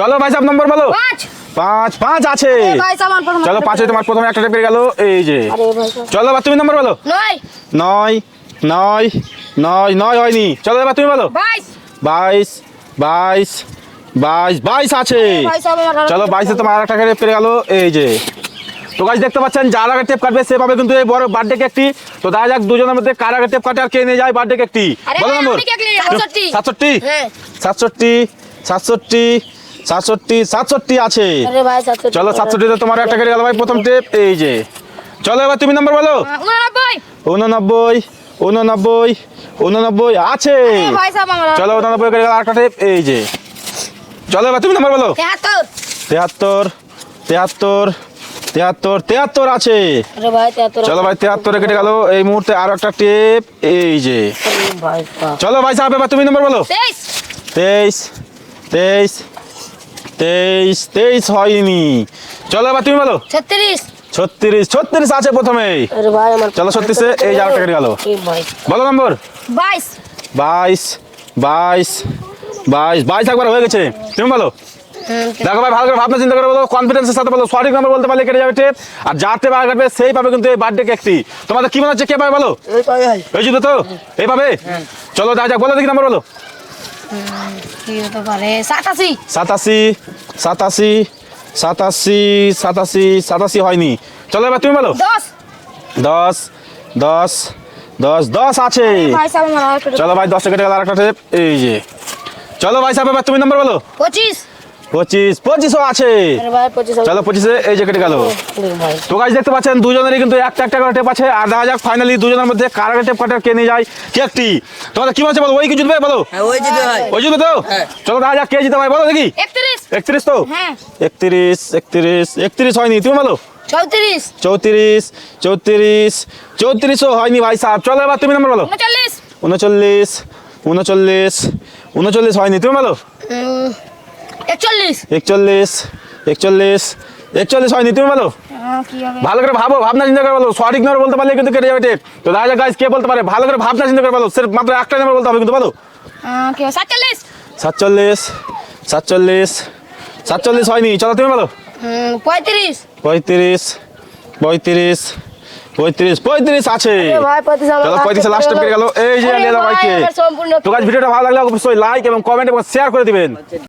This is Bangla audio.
চলো ভাই সাহেব নম্বর বলো। 5 5 আছে। চলো 5 তোমার প্রথমে একটা টেপ পেয়ে গেল এই যে। চলো এবার তুমি নম্বর বলো। 9 9 9 9 হয়নি। চলো এবার তুমি বলো। 22 22 22 22 আছে। চলো 22 তোমার আরেকটা টেপ পেয়ে গেল এই যে। তো গাইস দেখতে পাচ্ছেন যার আগে টেপ কাটবে সে পাবে কিন্তু এই বড় বার্থডে কেকটি। তো দেখা যাক দুজনের মধ্যে কার আগে টেপ কাটে আর কে নিয়ে যায় বার্থডে কেকটি। বলো নম্বর। 67 67 67 67 67 আছে। চলো 67 তে তোমার একটা কেটে গেল ভাই প্রথম টেপ এই যে। চলো এবার তুমি নম্বর বলো। 89 89 89 আছে। চলো 89 কেটে গেল আরেকটা টেপ এই যে। চলো এবার তুমি নম্বর বলো। 73 73 73 73 আছে। চলো ভাই 73 কেটে গেল এই মুহূর্তে আরো একটা টেপ এই যে। চলো ভাই সাহেব এবার তুমি নম্বর বলো। 23 23 23 23 হয়নি। চলো এবার তুমি বলো। 36 36 আছে প্রথমে। চলো 36 এই যে আরেকটা কেটে গেল। বলো নম্বর। 22 22 22 22 একবার হয়ে গেছে। তুমি বলো। দেখো ভাই ভালো করে ভাবনা চিন্তা করে বলো, কনফিডেন্সের সাথে বলো। সঠিক নাম্বার বলতে পারলে কেটে যাবে টেপ, আর যার টেপ আগে কাটবে সেই পাবে কিন্তু এই বার্থডে কেকটি। তোমাদের কি মনে হচ্ছে কে পাবে বলো? এই জিতো তো এই পাবে। চলো যা যাক বলো দেখি নাম্বার বলো। 87 87 87 87 87 87 হয়নি। চলো এবার তুমি বলো। 10 10 10 10 আছে। চলো ভাই 10 কেটে গেল আরেকটা টেপ এই যে। চলো ভাই সাহেব এবার তুমি নাম্বার বলো। 25 25 25 আছে। চলো 25 এই যে কেটে গেল। তো গাইস দেখতে পাচ্ছেন দুজনেরই কিন্তু একটা একটা করে টেপ আছে, আর দেখা যাক ফাইনালি দুজনের মধ্যে কার আগে টেপ কাটে কে নিয়ে যায় কেকটি। তোমাদের কি মনে বলো, ওই কি জিতবে বলো? ওই জিতবে ভাই। ওই জিতবে তো? চলো দেখা যাক কে জিতে ভাই বলো দেখি। 31 তো? 31 31 31 হয়নি। তুমি বলো। 34 34 34 34 হয়নি ভাই সাহেব। চলো এবার তুমি নাম্বার বলো। 39 39 39 হয়নি। তুমি বলো। 41 41 41 41 হয়নি। তুমি বলো। ভালো করে ভাবো, ভাবনা চিন্তা করে বলো। সঠিক নাম্বার বলতে পারলে কিন্তু কেটে যাবে টেপ। তো দেখা যাক গাইস কে বলতে পারে। ভালো করে ভাবনা চিন্তা করে বলো, সির্ফ মাত্র একটা নাম্বার বলতে হবে কিন্তু বলো। 47 47 47 47 হয়নি। চলো তুমি বলো। 35 35 35 35 35 আছে। চলো 35 লাস্ট টেপ কেটে গেল এই যে নিয়ে দাও ভাইকে। তো গাইস ভিডিওটা ভালো লাগলে অবশ্যই লাইক এবং কমেন্ট এবং শেয়ার করে দিবেন।